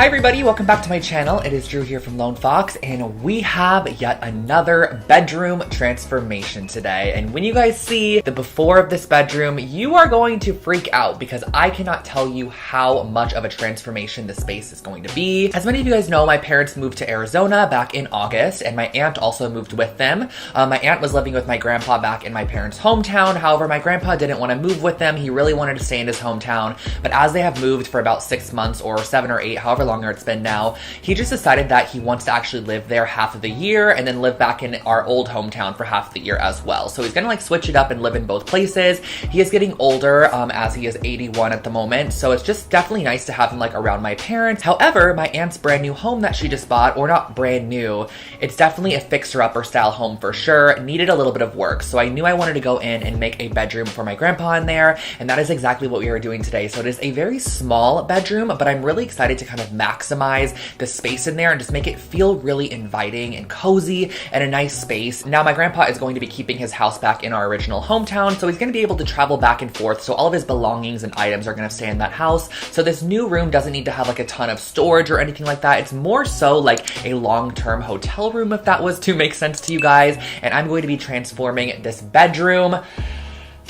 Hi everybody, welcome back to my channel. It is Drew here from Lone Fox, and we have yet another bedroom transformation today. And when you guys see the before of this bedroom, you are going to freak out because I cannot tell you how much of a transformation this space is going to be. As many of you guys know, my parents moved to Arizona back in August, and my aunt also moved with them. My aunt was living with my grandpa back in my parents' hometown. However, my grandpa didn't want to move with them. He really wanted to stay in his hometown. But as they have moved for about 6 months or 7 or 8, however longer it's been now, he just decided that he wants to actually live there half of the year and then live back in our old hometown for half the year as well. So he's gonna like switch it up and live in both places. He is getting older as he is 81 at the moment. So it's just definitely nice to have him like around my parents. However, my aunt's brand new home that she just bought, or not brand new, it's definitely a fixer-upper style home for sure, needed a little bit of work. So I knew I wanted to go in and make a bedroom for my grandpa in there, and that is exactly what we are doing today. So it is a very small bedroom, but I'm really excited to kind of maximize the space in there and just make it feel really inviting and cozy and a nice space. Now, my grandpa is going to be keeping his house back in our original hometown, so he's going to be able to travel back and forth, so all of his belongings and items are going to stay in that house. So this new room doesn't need to have like a ton of storage or anything like that. It's more so like a long-term hotel room, if that was to make sense to you guys. And I'm going to be transforming this bedroom,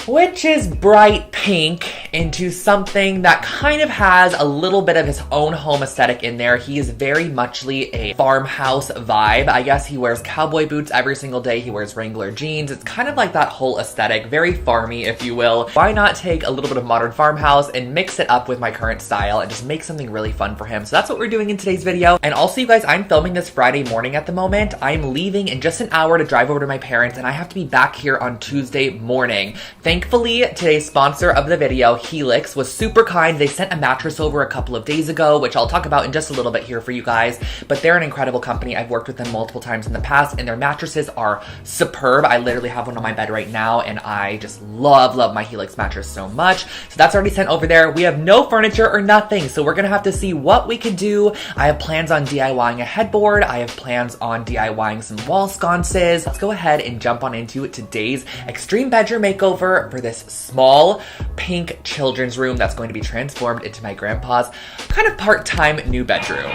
which is bright pink, into something that kind of has a little bit of his own home aesthetic in there. He is very muchly a farmhouse vibe. I guess he wears cowboy boots every single day. He wears Wrangler jeans. It's kind of like that whole aesthetic, very farmy, if you will. Why not take a little bit of modern farmhouse and mix it up with my current style and just make something really fun for him? So that's what we're doing in today's video. And also, you guys, I'm filming this Friday morning at the moment. I'm leaving in just an hour to drive over to my parents, and I have to be back here on Tuesday morning. Thankfully, today's sponsor of the video, Helix, was super kind. They sent a mattress over a couple of days ago, which I'll talk about in just a little bit here for you guys, but they're an incredible company. I've worked with them multiple times in the past, and their mattresses are superb. I literally have one on my bed right now, and I just love my Helix mattress so much. So that's already sent over there. We have no furniture or nothing, so we're gonna have to see what we can do. I have plans on DIYing a headboard. I have plans on DIYing some wall sconces. Let's go ahead and jump on into today's extreme bedroom makeover for this small pink children's room that's going to be transformed into my grandpa's kind of part-time new bedroom.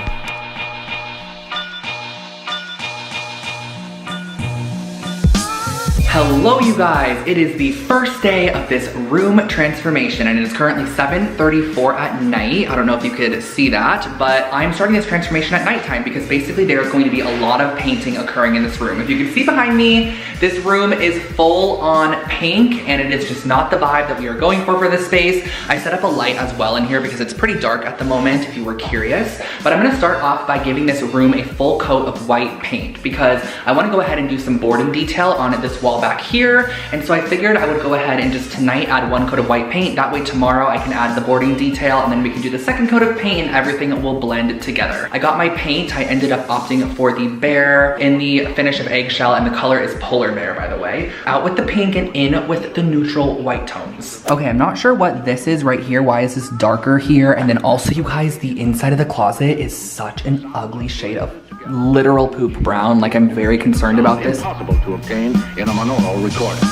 Hello you guys, it is the first day of this room transformation, and it is currently 7:34 at night. I don't know if you could see that, but I'm starting this transformation at nighttime because basically there's going to be a lot of painting occurring in this room. If you can see behind me, this room is full on pink, and it is just not the vibe that we are going for this space. I set up a light as well in here because it's pretty dark at the moment, if you were curious. But I'm gonna start off by giving this room a full coat of white paint because I wanna go ahead and do some boarding detail on this wall back here. And so I figured I would go ahead and just tonight add one coat of white paint. That way tomorrow I can add the boarding detail, and then we can do the second coat of paint, and everything will blend together. I got my paint. I ended up opting for the bear in the finish of eggshell, and the color is polar bear, by the way. Out with the pink and in with the neutral white tones. Okay, I'm not sure what this is right here. Why is this darker here? And then also, you guys, the inside of the closet is such an ugly shade of literal poop brown. Like, I'm very concerned about this. Impossible to obtain in a monaural recording.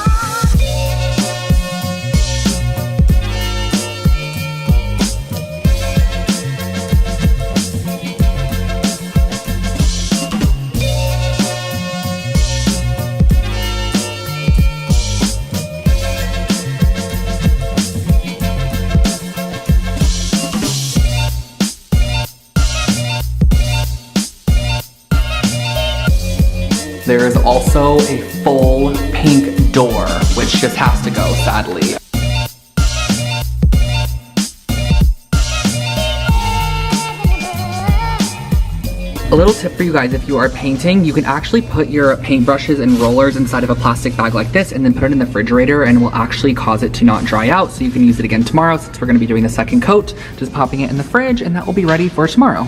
There is also a full pink door, which just has to go, sadly. A little tip for you guys, if you are painting, you can actually put your paintbrushes and rollers inside of a plastic bag like this and then put it in the refrigerator, and it will actually cause it to not dry out, so you can use it again tomorrow. Since we're going to be doing the second coat, just popping it in the fridge, and that will be ready for tomorrow.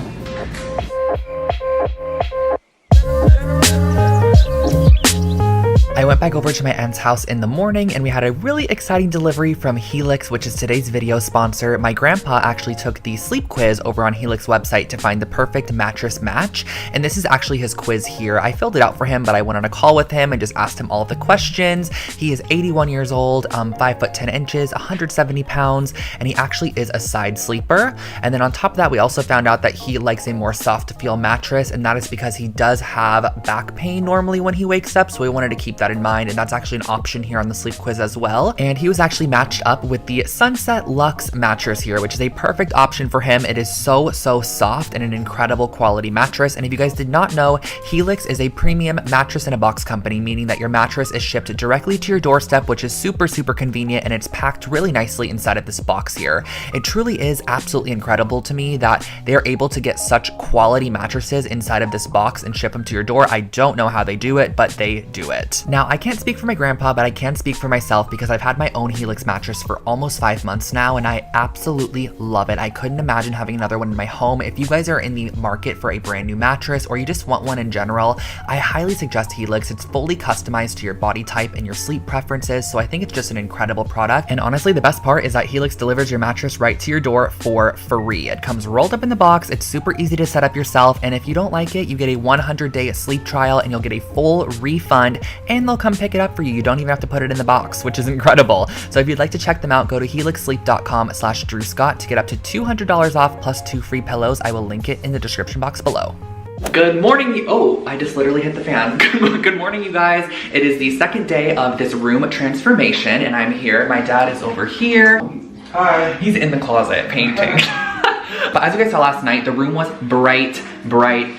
I went back over to my aunt's house in the morning and we had a really exciting delivery from Helix, which is today's video sponsor. My grandpa actually took the sleep quiz over on Helix website to find the perfect mattress match, and this is actually his quiz here. I filled it out for him, but I went on a call with him and just asked him all of the questions. He is 81 years old, 5 foot 10 inches, 170 pounds, and he actually is a side sleeper. And then on top of that, we also found out that he likes a more soft to feel mattress, and that is because he does have back pain normally when he wakes up, so we wanted to keep that in mind, and that's actually an option here on the sleep quiz as well. And he was actually matched up with the Sunset Luxe mattress here, which is a perfect option for him. It is so soft and an incredible quality mattress. And if you guys did not know, Helix is a premium mattress in a box company, meaning that your mattress is shipped directly to your doorstep, which is super convenient, and it's packed really nicely inside of this box here. It truly is absolutely incredible to me that they're able to get such quality mattresses inside of this box and ship them to your door. I don't know how they do it, but they do it. Now, I can't speak for my grandpa, but I can speak for myself because I've had my own Helix mattress for almost 5 months now, and I absolutely love it. I couldn't imagine having another one in my home. If you guys are in the market for a brand new mattress or you just want one in general, I highly suggest Helix. It's fully customized to your body type and your sleep preferences, so I think it's just an incredible product. And honestly, the best part is that Helix delivers your mattress right to your door for free. It comes rolled up in the box, it's super easy to set up yourself, and if you don't like it, you get a 100-day sleep trial and you'll get a full refund, and they'll come pick it up for you. You don't even have to put it in the box, which is incredible. So if you'd like to check them out, go to helixsleep.com/DrewScott to get up to $200 off plus 2 free pillows. I will link it in the description box below. Good morning. Oh, I just literally hit the fan. Good morning, you guys. It is the second day of this room transformation, and I'm here. My dad is over here. Hi. He's in the closet painting. But as you guys saw last night, the room was bright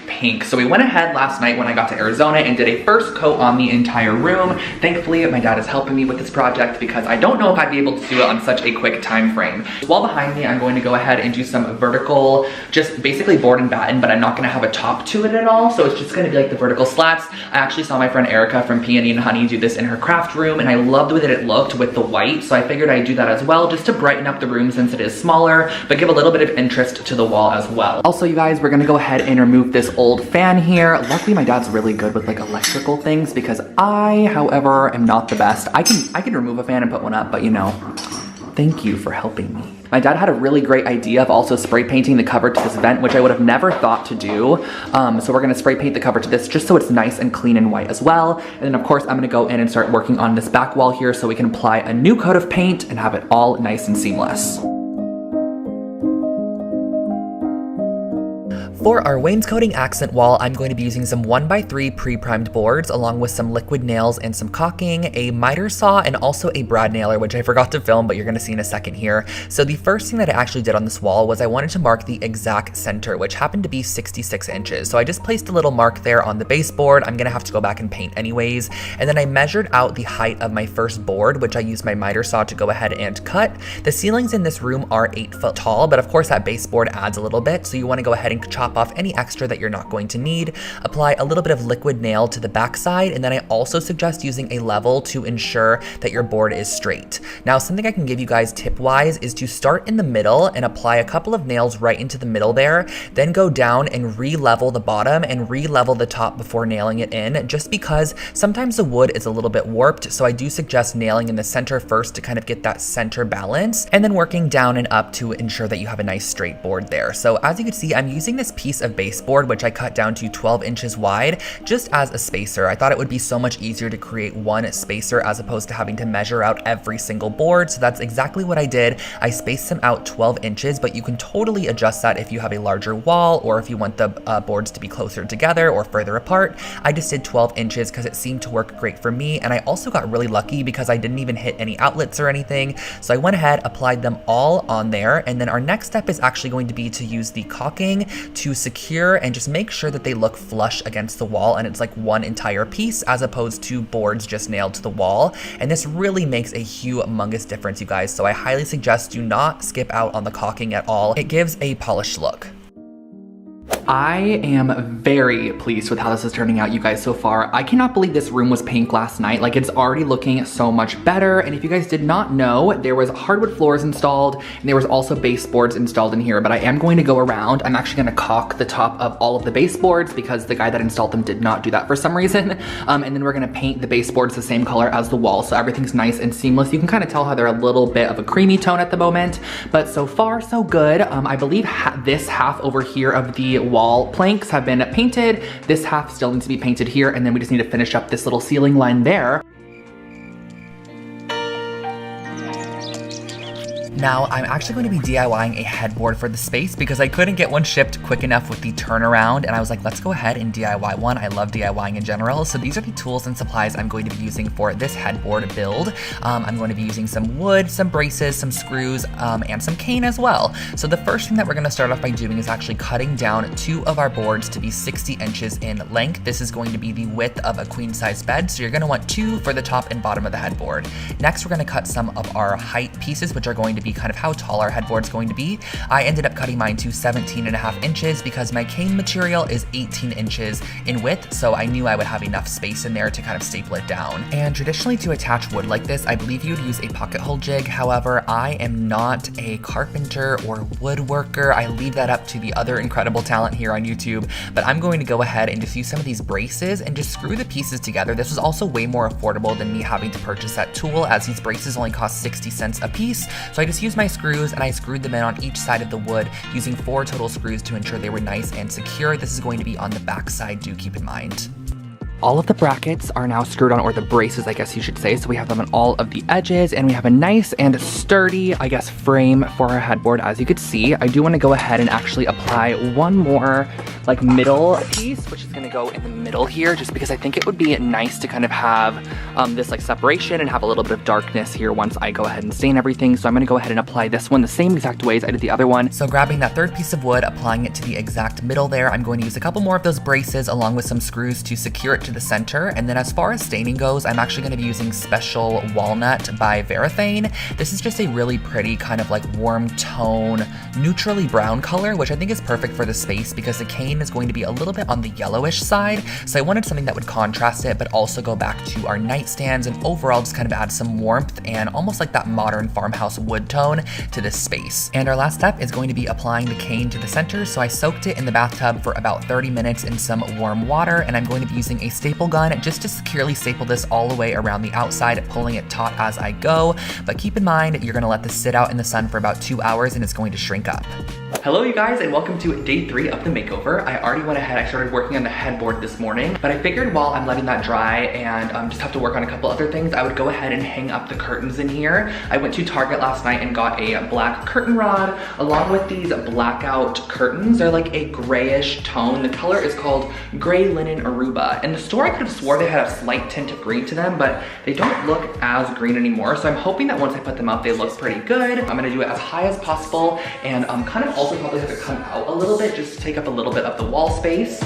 pink. So we went ahead last night when I got to Arizona and did a first coat on the entire room. Thankfully, my dad is helping me with this project because I don't know if I'd be able to do it on such a quick time frame. While behind me, I'm going to go ahead and do some vertical, just basically board and batten, but I'm not gonna have a top to it at all. So it's just gonna be like the vertical slats. I actually saw my friend Erica from Peony and Honey do this in her craft room, and I loved the way that it looked with the white. So I figured I'd do that as well, just to brighten up the room since it is smaller, but give a little bit of interest to the wall as well. Also, you guys, we're gonna go ahead and remove this old fan here. Luckily, my dad's really good with like electrical things because I, however, am not the best. I can remove a fan and put one up, but you know, thank you for helping me. My dad had a really great idea of also spray painting the cover to this vent, which I would have never thought to do. So we're gonna spray paint the cover to this just so it's nice and clean and white as well. And then of course, I'm gonna go in and start working on this back wall here so we can apply a new coat of paint and have it all nice and seamless. For our wainscoting accent wall, I'm going to be using some 1x3 pre-primed boards along with some liquid nails and some caulking, a miter saw, and also a brad nailer, which I forgot to film, but you're gonna see in a second here. So the first thing that I actually did on this wall was I wanted to mark the exact center, which happened to be 66 inches. So I just placed a little mark there on the baseboard. I'm gonna have to go back and paint anyways. And then I measured out the height of my first board, which I used my miter saw to go ahead and cut. The ceilings in this room are 8 foot tall, but of course that baseboard adds a little bit. So you wanna go ahead and chop off any extra that you're not going to need. Apply a little bit of liquid nail to the backside, and then I also suggest using a level to ensure that your board is straight. Now, something I can give you guys tip-wise is to start in the middle and apply a couple of nails right into the middle there, then go down and re-level the bottom and re-level the top before nailing it in, just because sometimes the wood is a little bit warped, so I do suggest nailing in the center first to kind of get that center balance, and then working down and up to ensure that you have a nice straight board there. So as you can see, I'm using this piece of baseboard, which I cut down to 12 inches wide, just as a spacer. I thought it would be so much easier to create one spacer as opposed to having to measure out every single board. So that's exactly what I did. I spaced them out 12 inches, but you can totally adjust that if you have a larger wall or if you want the boards to be closer together or further apart. I just did 12 inches because it seemed to work great for me. And I also got really lucky because I didn't even hit any outlets or anything. So I went ahead, applied them all on there. And then our next step is actually going to be to use the caulking to secure and just make sure that they look flush against the wall and it's like one entire piece as opposed to boards just nailed to the wall. And this really makes a humongous difference, you guys. So I highly suggest do not skip out on the caulking at all. It gives a polished look. I am very pleased with how this is turning out, you guys, so far. I cannot believe this room was pink last night. Like, it's already looking so much better. And if you guys did not know, there was hardwood floors installed and there was also baseboards installed in here, but I am going to go around. I'm actually gonna caulk the top of all of the baseboards because the guy that installed them did not do that for some reason. And then we're gonna paint the baseboards the same color as the wall, so everything's nice and seamless. You can kind of tell how they're a little bit of a creamy tone at the moment, but so far so good. I believe this half over here of the wall planks have been painted. This half still needs to be painted here, and then we just need to finish up this little ceiling line there. Now, I'm actually going to be DIYing a headboard for the space because I couldn't get one shipped quick enough with the turnaround, and I was like, let's go ahead and DIY one. I love DIYing in general. So these are the tools and supplies I'm going to be using for this headboard build. I'm going to be using some wood, some braces, some screws, and some cane as well. So the first thing that we're going to start off by doing is actually cutting down 2 of our boards to be 60 inches in length. This is going to be the width of a queen size bed, so you're going to want 2 for the top and bottom of the headboard. Next, we're going to cut some of our height pieces, which are going to be kind of how tall our headboard's going to be. I ended up cutting mine to 17.5 inches because my cane material is 18 inches in width, so I knew I would have enough space in there to kind of staple it down. And traditionally, to attach wood like this, I believe you'd use a pocket hole jig. However, I am not a carpenter or woodworker. I leave that up to the other incredible talent here on YouTube, but I'm going to go ahead and just use some of these braces and just screw the pieces together. This was also way more affordable than me having to purchase that tool, as these braces only cost 60 cents a piece. So I just used my screws and I screwed them in on each side of the wood using 4 total screws to ensure they were nice and secure. This is going to be on the back side, do keep in mind. All of the brackets are now screwed on, or the braces, I guess you should say. So we have them on all of the edges, and we have a nice and sturdy, I guess, frame for our headboard. As you could see, I do want to go ahead and actually apply one more like middle piece, which is going to go in the middle here, just because I think it would be nice to kind of have this like separation and have a little bit of darkness here once I go ahead and stain everything. So I'm going to go ahead and apply this one the same exact way as I did the other one. So grabbing that third piece of wood, applying it to the exact middle there, I'm going to use a couple more of those braces along with some screws to secure it to the center. And then as far as staining goes, I'm actually going to be using Special Walnut by Varathane. This is just a really pretty kind of like warm tone, neutrally brown color, which I think is perfect for the space because the cane is going to be a little bit on the yellowish side. So I wanted something that would contrast it, but also go back to our nightstands and overall just kind of add some warmth and almost like that modern farmhouse wood tone to this space. And our last step is going to be applying the cane to the center. So I soaked it in the bathtub for about 30 minutes in some warm water, and I'm going to be using a staple gun just to securely staple this all the way around the outside, pulling it taut as I go. But keep in mind, you're gonna let this sit out in the sun for about 2 hours and it's going to shrink up. Hello you guys, and welcome to day 3 of the makeover. I already went ahead, I started working on the headboard this morning, but I figured while I'm letting that dry and just have to work on a couple other things, I would go ahead and hang up the curtains in here. I went to Target last night and got a black curtain rod along with these blackout curtains. They're like a grayish tone. The color is called Gray Linen Aruba. In the store, I could have swore they had a slight tint of green to them, but they don't look as green anymore. So I'm hoping that once I put them up, they look pretty good. I'm gonna do it as high as possible and kind of also probably have to come out a little bit just to take up a little bit of the wall space.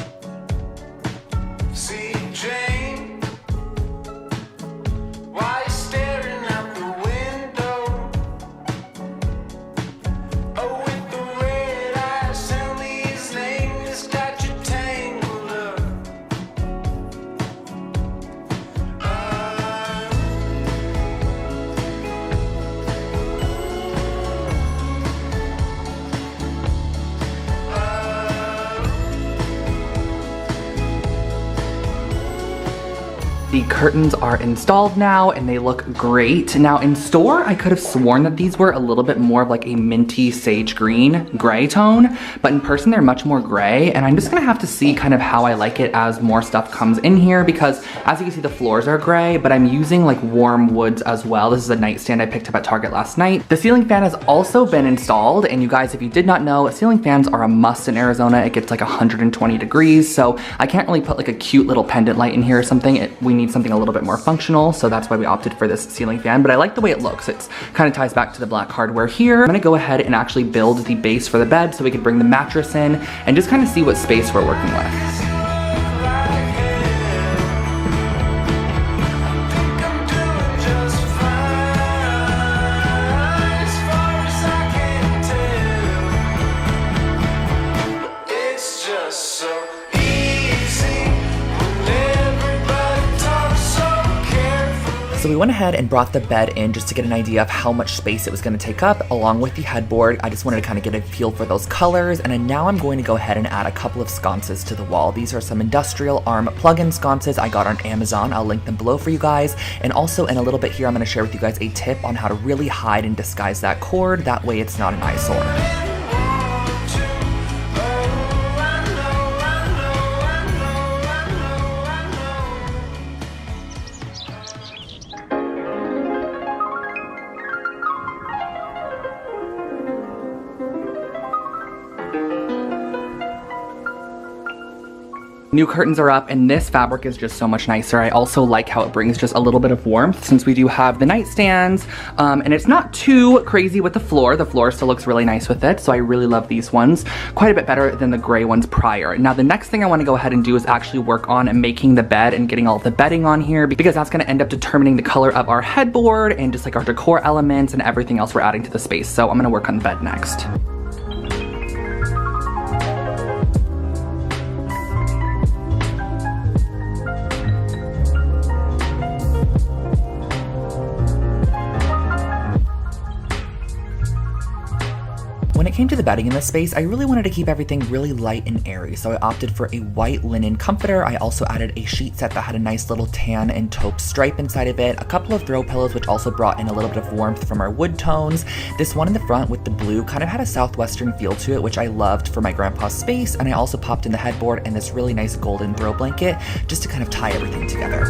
The curtains are installed now and they look great. Now in store, I could have sworn that these were a little bit more of like a minty sage green gray tone, but in person they're much more gray, and I'm just gonna have to see kind of how I like it as more stuff comes in here, because as you can see the floors are gray, but I'm using like warm woods as well. This is a nightstand I picked up at Target last night. The ceiling fan has also been installed, and you guys, if you did not know, ceiling fans are a must in Arizona. It gets like 120 degrees, so I can't really put like a cute little pendant light in here or something. We need something a little bit more functional, so that's why we opted for this ceiling fan, but I like the way it looks. It kind of ties back to the black hardware here. I'm gonna go ahead and actually build the base for the bed so we can bring the mattress in and just kind of see what space we're working with. we went ahead and brought the bed in just to get an idea of how much space it was going to take up, along with the headboard. I just wanted to kind of get a feel for those colors, and then now I'm going to go ahead and add a couple of sconces to the wall. These are some industrial arm plug-in sconces I got on Amazon. I'll link them below for you guys, and also in a little bit here I'm going to share with you guys a tip on how to really hide and disguise that cord. That way it's not an eyesore. New curtains are up, and this fabric is just so much nicer. I also like how it brings just a little bit of warmth since we do have the nightstands, and it's not too crazy with the floor. The floor still looks really nice with it, so I really love these ones. Quite a bit better than the gray ones prior. Now, the next thing I want to go ahead and do is actually work on making the bed and getting all the bedding on here, because that's going to end up determining the color of our headboard and just like our decor elements and everything else we're adding to the space. So I'm going to work on the bed next. When it came to the bedding in this space, I really wanted to keep everything really light and airy, so I opted for a white linen comforter. I also added a sheet set that had a nice little tan and taupe stripe inside of it, a couple of throw pillows which also brought in a little bit of warmth from our wood tones. This one in the front with the blue kind of had a southwestern feel to it, which I loved for my grandpa's space, and I also popped in the headboard and this really nice golden throw blanket just to kind of tie everything together.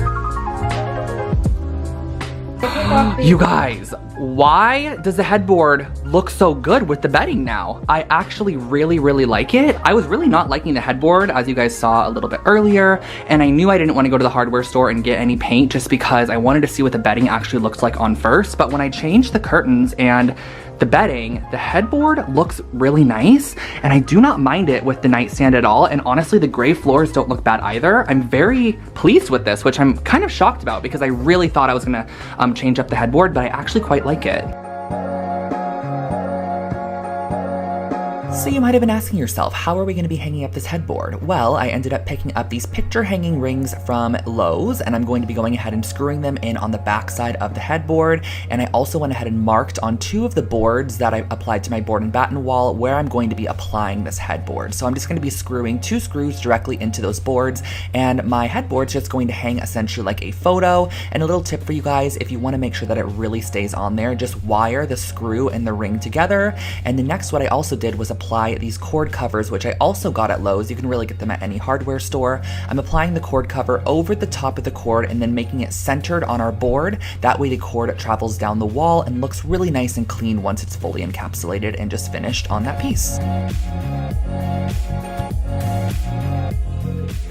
You guys, why does the headboard look so good with the bedding now? I actually really like it. I was really not liking the headboard, as you guys saw a little bit earlier, and I knew I didn't want to go to the hardware store and get any paint just because I wanted to see what the bedding actually looks like on first. But when I changed the curtains and the bedding, the headboard looks really nice, and I do not mind it with the nightstand at all. And honestly, the gray floors don't look bad either. I'm very pleased with this, which I'm kind of shocked about because I really thought I was gonna change up the headboard, but I actually quite like it. So you might have been asking yourself, how are we going to be hanging up this headboard? Well, I ended up picking up these picture hanging rings from Lowe's, and I'm going to be going ahead and screwing them in on the back side of the headboard. And I also went ahead and marked on 2 of the boards that I applied to my board and batten wall where I'm going to be applying this headboard. So I'm just going to be screwing 2 screws directly into those boards, and my headboard's just going to hang essentially like a photo. And a little tip for you guys, if you want to make sure that it really stays on there, just wire the screw and the ring together. And the next, what I also did was apply these cord covers, which I also got at Lowe's. You can really get them at any hardware store. I'm applying the cord cover over the top of the cord and then making it centered on our board. That way the cord travels down the wall and looks really nice and clean once it's fully encapsulated and just finished on that piece.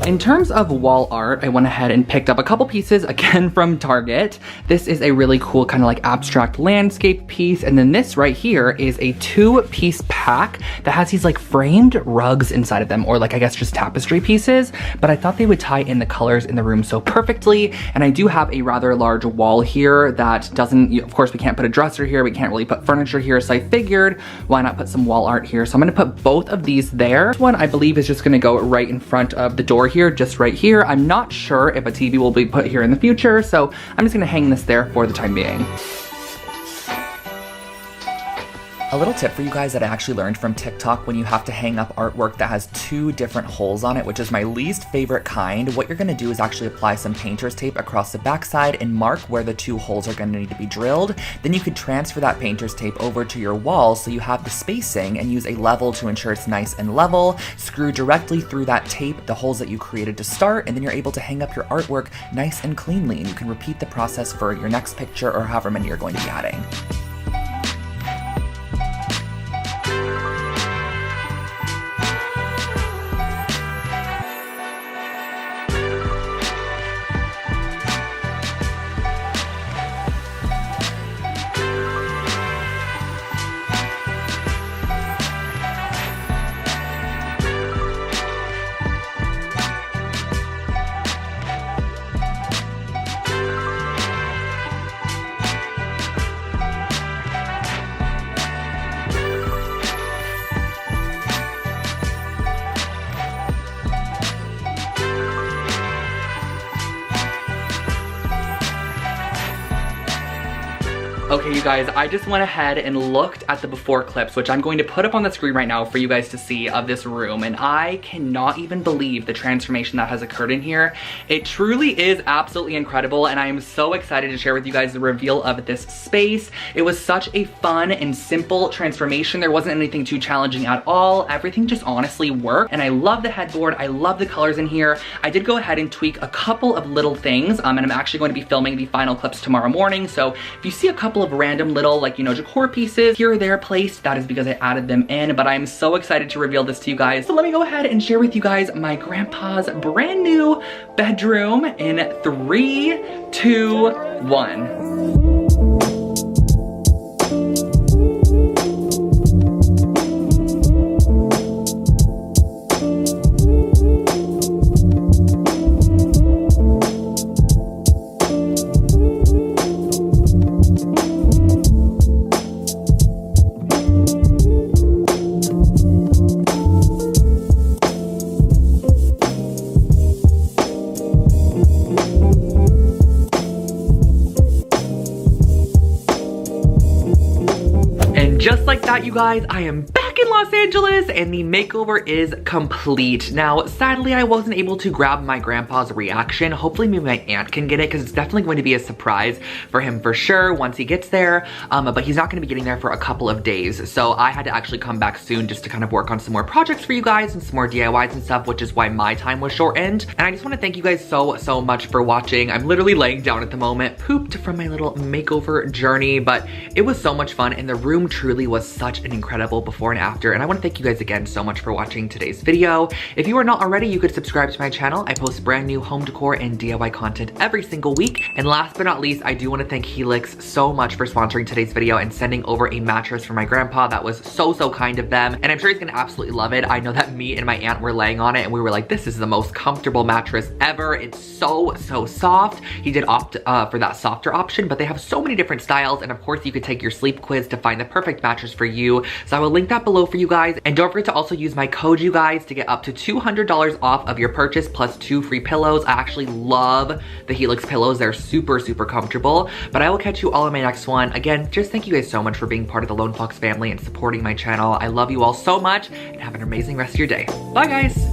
In terms of wall art, I went ahead and picked up a couple pieces, again from Target. This is a really cool kind of like abstract landscape piece, and then this right here is a 2-piece pack that has these like framed rugs inside of them, or like I guess just tapestry pieces, but I thought they would tie in the colors in the room so perfectly. And I do have a rather large wall here that doesn't, of course we can't put a dresser here, we can't really put furniture here, so I figured why not put some wall art here. So I'm gonna put both of these there. This one I believe is just gonna go right in front of the door here, just right here. I'm not sure if a TV will be put here in the future, so I'm just gonna hang this there for the time being. A little tip for you guys that I actually learned from TikTok: when you have to hang up artwork that has 2 different holes on it, which is my least favorite kind, what you're gonna do is actually apply some painter's tape across the backside and mark where the 2 holes are gonna need to be drilled. Then you could transfer that painter's tape over to your wall so you have the spacing, and use a level to ensure it's nice and level. Screw directly through that tape the holes that you created to start, and then you're able to hang up your artwork nice and cleanly, and you can repeat the process for your next picture or however many you're going to be adding. Okay, you guys, I just went ahead and looked at the before clips, which I'm going to put up on the screen right now for you guys to see, of this room, and I cannot even believe the transformation that has occurred in here. It truly is absolutely incredible, and I am so excited to share with you guys the reveal of this space. It was such a fun and simple transformation. There wasn't anything too challenging at all. Everything just honestly worked, and I love the headboard. I love the colors in here. I did go ahead and tweak a couple of little things, and I'm actually going to be filming the final clips tomorrow morning, so if you see a couple of random little, like, you know, decor pieces here or there placed, that is because I added them in, but I'm so excited to reveal this to you guys. So let me go ahead and share with you guys my grandpa's brand new bedroom in 3, 2, 1. Just like that, you guys, I am back in Los Angeles and the makeover is complete. Now, sadly, I wasn't able to grab my grandpa's reaction. Hopefully maybe my aunt can get it, because it's definitely going to be a surprise for him for sure once he gets there. But he's not going to be getting there for a couple of days. So I had to actually come back soon just to kind of work on some more projects for you guys and some more DIYs and stuff, which is why my time was shortened. And I just want to thank you guys so much for watching. I'm literally laying down at the moment, pooped from my little makeover journey, but it was so much fun, and the room truly was such an incredible before and after, and I want to thank you guys again so much for watching today's video. If you are not already, you could subscribe to my channel. I post brand new home decor and DIY content every single week. And last but not least, I do want to thank Helix so much for sponsoring today's video and sending over a mattress for my grandpa. That was so kind of them, and I'm sure he's gonna absolutely love it. I know that me and my aunt were laying on it and we were like, this is the most comfortable mattress ever. It's so soft. He did opt for that softer option, but they have so many different styles, and of course you could take your sleep quiz to find the perfect mattress for you. So I will link that below for you guys, and don't forget to also use my code, you guys, to get up to $200 off of your purchase plus 2 free pillows. I actually love the Helix pillows. They're super comfortable. But I will catch you all in my next one. Again, just thank you guys so much for being part of the Lone Fox family and supporting my channel. I love you all so much, and have an amazing rest of your day. Bye guys.